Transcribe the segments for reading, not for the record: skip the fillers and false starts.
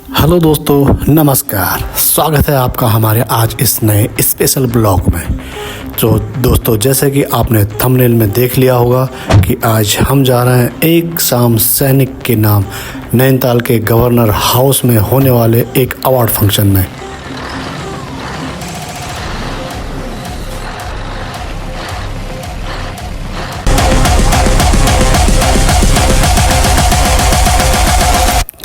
Hello दोस्तों, नमस्कार। स्वागत है आपका हमारे आज इस नए स्पेशल ब्लॉग में। तो दोस्तों, जैसे कि आपने थंबनेल में देख लिया होगा कि आज हम जा रहे हैं एक शाम सैनिक के नाम नैनीताल के गवर्नर हाउस में होने वाले एक अवार्ड फंक्शन में।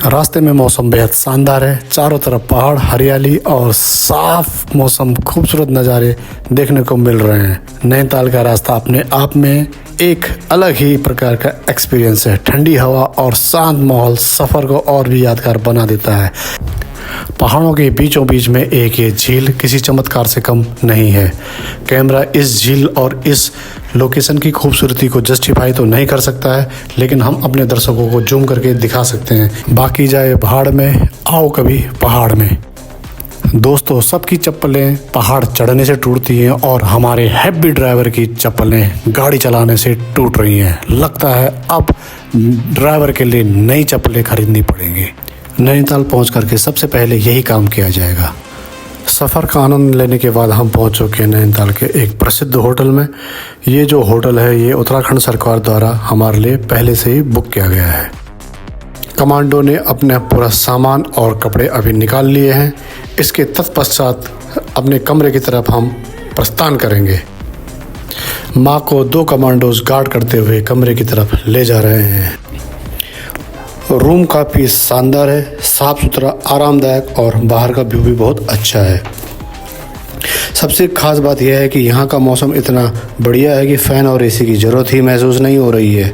रास्ते में मौसम बेहद शानदार है। चारों तरफ पहाड़, हरियाली और साफ मौसम, खूबसूरत नज़ारे देखने को मिल रहे हैं। नैनीताल का रास्ता अपने आप में एक अलग ही प्रकार का एक्सपीरियंस है। ठंडी हवा और शांत माहौल सफ़र को और भी यादगार बना देता है। पहाड़ों के बीचों बीच में एक ये झील किसी चमत्कार से कम नहीं है। कैमरा इस झील और इस लोकेशन की खूबसूरती को जस्टिफाई तो नहीं कर सकता है, लेकिन हम अपने दर्शकों को जूम करके दिखा सकते हैं। बाकी जाए पहाड़ में, आओ कभी पहाड़ में। दोस्तों, सबकी चप्पलें पहाड़ चढ़ने से टूटती हैं और हमारे हैप्पी ड्राइवर की चप्पलें गाड़ी चलाने से टूट रही हैं। लगता है अब ड्राइवर के लिए नई चप्पलें खरीदनी पड़ेंगी। नैनीताल पहुंच करके सबसे पहले यही काम किया जाएगा। सफ़र का आनंद लेने के बाद हम पहुंच चुके हैं नैनीताल के एक प्रसिद्ध होटल में। ये जो होटल है ये उत्तराखंड सरकार द्वारा हमारे लिए पहले से ही बुक किया गया है। कमांडो ने अपना पूरा सामान और कपड़े अभी निकाल लिए हैं। इसके तत्पश्चात अपने कमरे की तरफ हम प्रस्थान करेंगे। माँ को 2 कमांडोज गार्ड करते हुए कमरे की तरफ ले जा रहे हैं। रूम काफ़ी शानदार है, साफ़ सुथरा, आरामदायक और बाहर का व्यू भी बहुत अच्छा है। सबसे खास बात यह है कि यहाँ का मौसम इतना बढ़िया है कि फ़ैन और एसी की ज़रूरत ही महसूस नहीं हो रही है।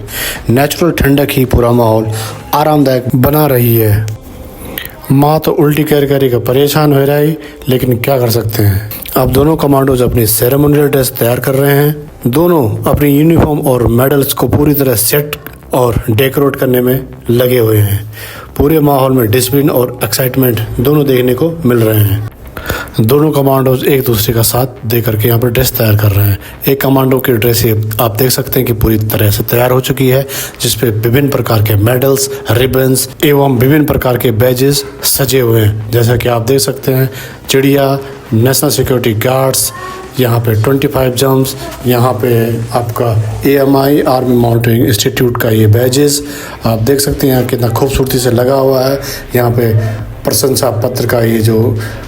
नेचुरल ठंडक ही पूरा माहौल आरामदायक बना रही है। माँ तो उल्टी कर परेशान हो रही, लेकिन क्या कर सकते हैं। अब दोनों कमांडोज अपनी सेरेमोनियल ड्रेस तैयार कर रहे हैं। दोनों अपनी यूनिफॉर्म और मेडल्स को पूरी तरह सेट और डेकोरेट करने में लगे हुए हैं। पूरे माहौल में डिसिप्लिन और एक्साइटमेंट दोनों देखने को मिल रहे हैं। दोनों कमांडोज एक दूसरे का साथ दे करके यहाँ पर ड्रेस तैयार कर रहे हैं। एक कमांडो की ड्रेस आप देख सकते हैं कि पूरी तरह से तैयार हो चुकी है, जिसपे विभिन्न प्रकार के मेडल्स, रिबन्स एवं विभिन्न प्रकार के बैजेस सजे हुए हैं। जैसा कि आप देख सकते हैं, चिड़िया, नेशनल सिक्योरिटी गार्ड्स, यहाँ पे 25 जंप्स, यहाँ पे आपका AMI आर्मी माउंटेनिंग इंस्टीट्यूट का ये बैजेस आप देख सकते हैं। यहाँ कितना खूबसूरती से लगा हुआ है। यहाँ पे प्रशंसा पत्र का ये जो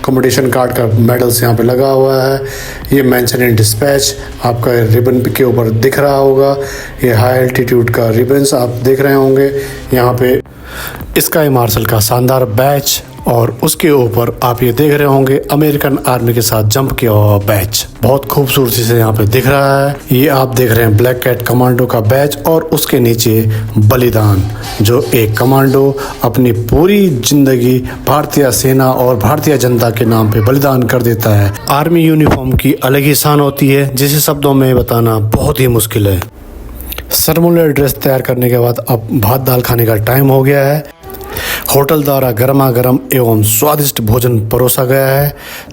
कॉम्पिटिशन कार्ड का मेडल्स यहाँ पे लगा हुआ है। ये मेंशन इन डिस्पैच आपका रिबन के ऊपर दिख रहा होगा। ये हाई एल्टीट्यूड का रिबन्स आप देख रहे होंगे। यहाँ पे स्काई मार्शल का शानदार बैच और उसके ऊपर आप ये देख रहे होंगे अमेरिकन आर्मी के साथ जंप किया हुआ बैच बहुत खूबसूरती से यहाँ पे दिख रहा है। ये आप देख रहे हैं ब्लैक कैट कमांडो का बैच और उसके नीचे बलिदान, जो एक कमांडो अपनी पूरी जिंदगी भारतीय सेना और भारतीय जनता के नाम पे बलिदान कर देता है। आर्मी यूनिफॉर्म की अलग ही शान होती है, जिसे शब्दों में बताना बहुत ही मुश्किल है। सेरेमोनियल ड्रेस तैयार करने के बाद अब भात दाल खाने का टाइम हो गया है। होटल द्वारा गर्मा गर्म एवं स्वादिष्ट भोजन परोसा गया है,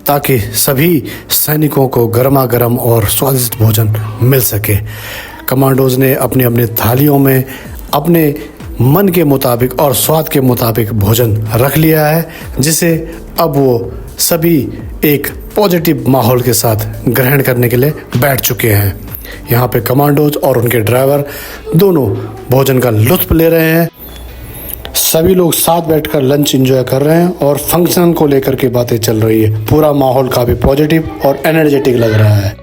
ताकि सभी सैनिकों को गर्मा गर्म और स्वादिष्ट भोजन मिल सके। कमांडोज ने अपनी अपनी थालियों में अपने मन के मुताबिक और स्वाद के मुताबिक भोजन रख लिया है, जिसे अब वो सभी एक पॉजिटिव माहौल के साथ ग्रहण करने के लिए बैठ चुके हैं। यहाँ पे कमांडोज और उनके ड्राइवर दोनों भोजन का लुत्फ ले रहे हैं। सभी लोग साथ बैठकर लंच एंजॉय कर रहे हैं और फंक्शन को लेकर के बातें चल रही है। पूरा माहौल काफ़ी पॉजिटिव और एनर्जेटिक लग रहा है।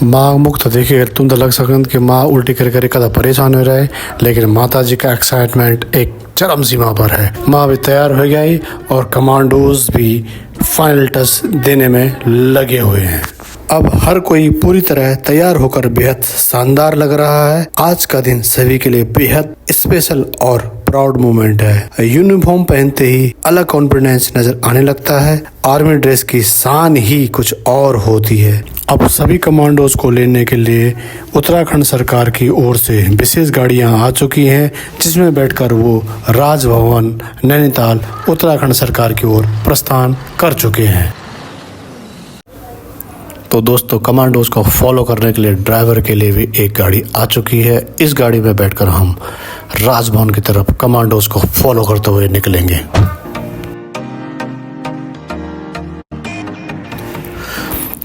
माँ मुक्त देखिए, तुम तो लग सकते कि माँ उल्टी कर कदा परेशान हो रहे, लेकिन माता जी का एक्साइटमेंट एक चरम सीमा पर है। माँ भी तैयार हो गई और कमांडोज भी फाइनल टच देने में लगे हुए हैं। अब हर कोई पूरी तरह तैयार होकर बेहद शानदार लग रहा है। आज का दिन सभी के लिए बेहद स्पेशल और प्राउड मोमेंट है। यूनिफॉर्म पहनते ही अलग कॉन्फिडेंस नजर आने लगता है। आर्मी ड्रेस की शान ही कुछ और होती है। अब सभी कमांडोज को लेने के लिए उत्तराखंड सरकार की ओर से विशेष गाड़ियां आ चुकी हैं, जिसमें बैठकर वो राजभवन नैनीताल उत्तराखंड सरकार की ओर प्रस्थान कर चुके हैं। तो दोस्तों, कमांडोज को फॉलो करने के लिए ड्राइवर के लिए भी एक गाड़ी आ चुकी है। इस गाड़ी में बैठकर हम राजभवन की तरफ कमांडोज को फॉलो करते हुए निकलेंगे।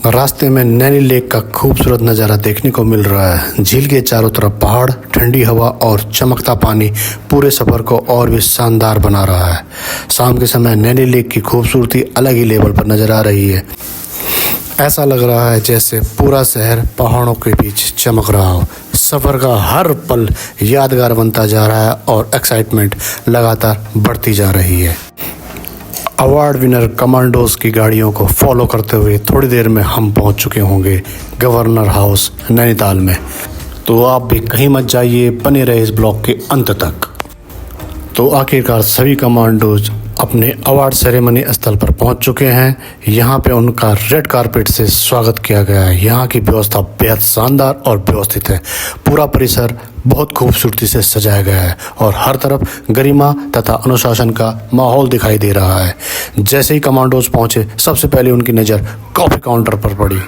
रास्ते में नैनी लेक का खूबसूरत नज़ारा देखने को मिल रहा है। झील के चारों तरफ पहाड़, ठंडी हवा और चमकता पानी पूरे सफ़र को और भी शानदार बना रहा है। शाम के समय नैनी लेक की खूबसूरती अलग ही लेवल पर नज़र आ रही है। ऐसा लग रहा है जैसे पूरा शहर पहाड़ों के बीच चमक रहा हो। सफ़र का हर पल यादगार बनता जा रहा है और एक्साइटमेंट लगातार बढ़ती जा रही है। अवार्ड विनर कमांडोज की गाड़ियों को फॉलो करते हुए थोड़ी देर में हम पहुंच चुके होंगे गवर्नर हाउस नैनीताल में। तो आप भी कहीं मत जाइए, बने रहे इस ब्लॉग के अंत तक। तो आखिरकार सभी कमांडोज अपने अवार्ड सेरेमनी स्थल पर पहुंच चुके हैं। यहाँ पे उनका रेड कारपेट से स्वागत किया गया है। यहाँ की व्यवस्था बेहद शानदार और व्यवस्थित है। पूरा परिसर बहुत खूबसूरती से सजाया गया है और हर तरफ गरिमा तथा अनुशासन का माहौल दिखाई दे रहा है। जैसे ही कमांडोज पहुंचे, सबसे पहले उनकी नज़र कॉफ़ी काउंटर पर पड़ी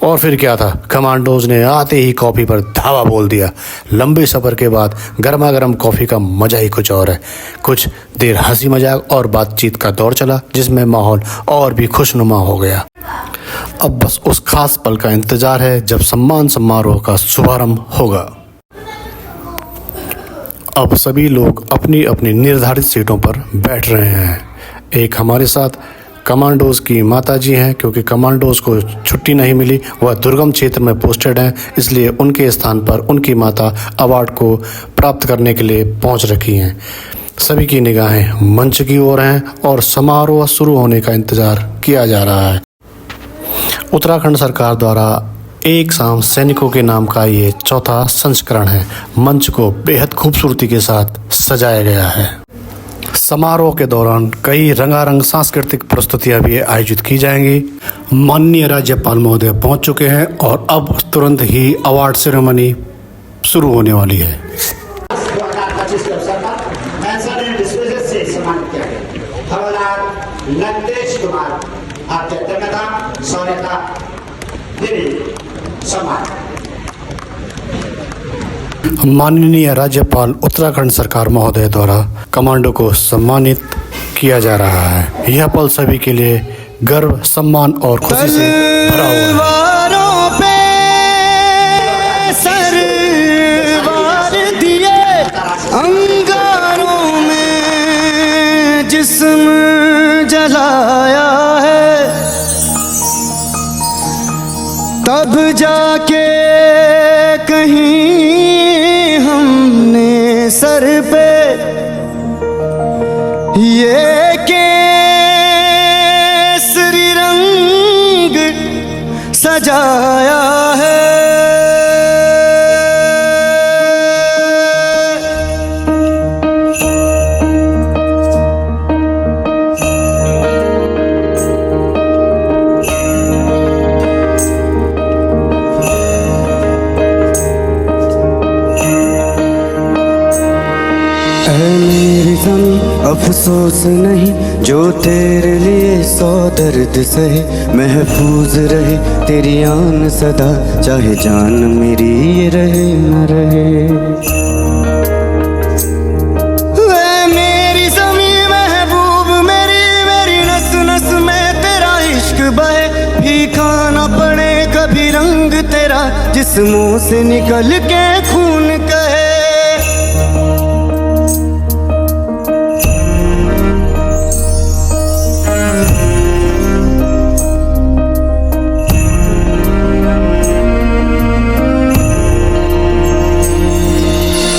और फिर क्या था, कमांडोज ने आते ही कॉफ़ी पर धावा बोल दिया। लंबे सफ़र के बाद गर्मा गर्म कॉफ़ी का मज़ा ही कुछ और है। कुछ देर हंसी मजाक और बातचीत का दौर चला, जिसमें माहौल और भी खुशनुमा हो गया। अब बस उस खास पल का इंतज़ार है जब सम्मान समारोह का शुभारंभ होगा। अब सभी लोग अपनी अपनी निर्धारित सीटों पर बैठ रहे हैं। एक हमारे साथ कमांडोज की माताजी हैं, क्योंकि कमांडोज को छुट्टी नहीं मिली, वह दुर्गम क्षेत्र में पोस्टेड हैं, इसलिए उनके स्थान पर उनकी माता अवार्ड को प्राप्त करने के लिए पहुंच रखी हैं। सभी की निगाहें मंच की ओर हैं और समारोह शुरू होने का इंतज़ार किया जा रहा है। उत्तराखंड सरकार द्वारा एक शाम सैनिकों के नाम का ये चौथा संस्करण है। मंच को बेहद खूबसूरती के साथ सजाया गया है। समारोह के दौरान कई रंगारंग सांस्कृतिक प्रस्तुतियां भी आयोजित की जाएंगी। माननीय राज्यपाल महोदय पहुंच चुके हैं और अब तुरंत ही अवार्ड सेरेमनी शुरू होने वाली है। 2025 के अवसर पर मेंशन एंड डिस्प्लेजेस से सम्मानित किया गया। हवलदार लंकेश कुमार अत्यंता सौर्यता देवी सम्मान। माननीय राज्यपाल उत्तराखंड सरकार महोदय द्वारा कमांडो को सम्मानित किया जा रहा है। यह पल सभी के लिए गर्व, सम्मान और खुशी से भरा हुआ है। सरवार दिए अंगारों में जिस्म जलाया है, तब जाके कहीं हमने सर पे ये केसरी रंग सजाया है। मेरी ज़मीं अफसोस नहीं जो तेरे लिए 100 दर्द सहे, महफूज रहे तेरी आन सदा, चाहे जान मेरी ये रहे न रहे। मेरी ज़मीं महबूब मेरी, मेरी नस नस में तेरा इश्क बहे, फीका न पड़े कभी रंग तेरा, जिस मुंह से निकल के खून कहे।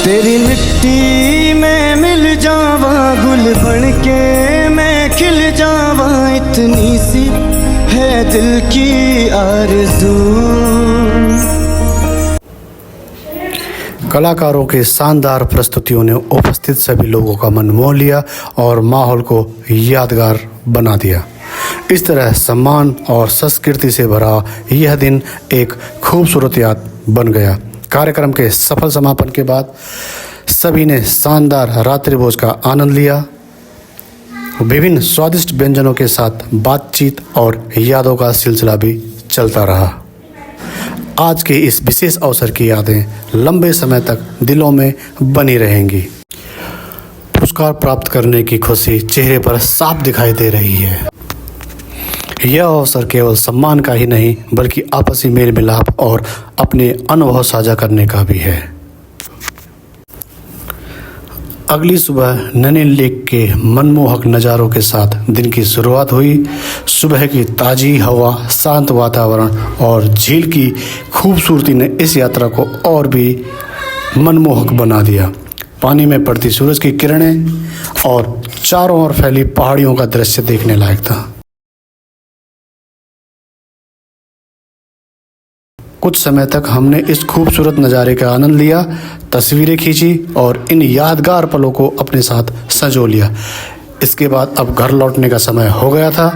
तेरी मिट्टी में मिल जावा, गुल बन के मैं खिल जावा, इतनी सी है दिल की आरज़ू। कलाकारों के शानदार प्रस्तुतियों ने उपस्थित सभी लोगों का मन मोह लिया और माहौल को यादगार बना दिया। इस तरह सम्मान और संस्कृति से भरा यह दिन एक खूबसूरत याद बन गया। कार्यक्रम के सफल समापन के बाद सभी ने शानदार रात्रि भोज का आनंद लिया। विभिन्न स्वादिष्ट व्यंजनों के साथ बातचीत और यादों का सिलसिला भी चलता रहा। आज के इस विशेष अवसर की यादें लंबे समय तक दिलों में बनी रहेंगी। पुरस्कार प्राप्त करने की खुशी चेहरे पर साफ दिखाई दे रही है। यह अवसर केवल सम्मान का ही नहीं बल्कि आपसी मेल मिलाप और अपने अनुभव साझा करने का भी है। अगली सुबह नैनी लेक के मनमोहक नज़ारों के साथ दिन की शुरुआत हुई। सुबह की ताज़ी हवा, शांत वातावरण और झील की खूबसूरती ने इस यात्रा को और भी मनमोहक बना दिया। पानी में पड़ती सूरज की किरणें और चारों ओर फैली पहाड़ियों का दृश्य देखने लायक था। कुछ समय तक हमने इस खूबसूरत नज़ारे का आनंद लिया, तस्वीरें खींची और इन यादगार पलों को अपने साथ संजो लिया। इसके बाद अब घर लौटने का समय हो गया था।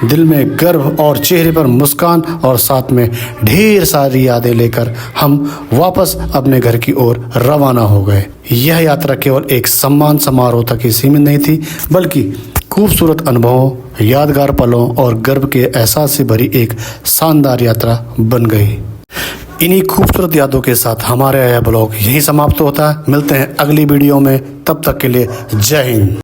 दिल में गर्व और चेहरे पर मुस्कान और साथ में ढेर सारी यादें लेकर हम वापस अपने घर की ओर रवाना हो गए। यह यात्रा केवल एक सम्मान समारोह तक ही सीमित नहीं थी बल्कि खूबसूरत अनुभवों, यादगार पलों और गर्व के एहसास से भरी एक शानदार यात्रा बन गई। इन्हीं खूबसूरत यादों के साथ हमारा यह ब्लॉग यहीं समाप्त होता है। मिलते हैं अगली वीडियो में, तब तक के लिए जय हिंद।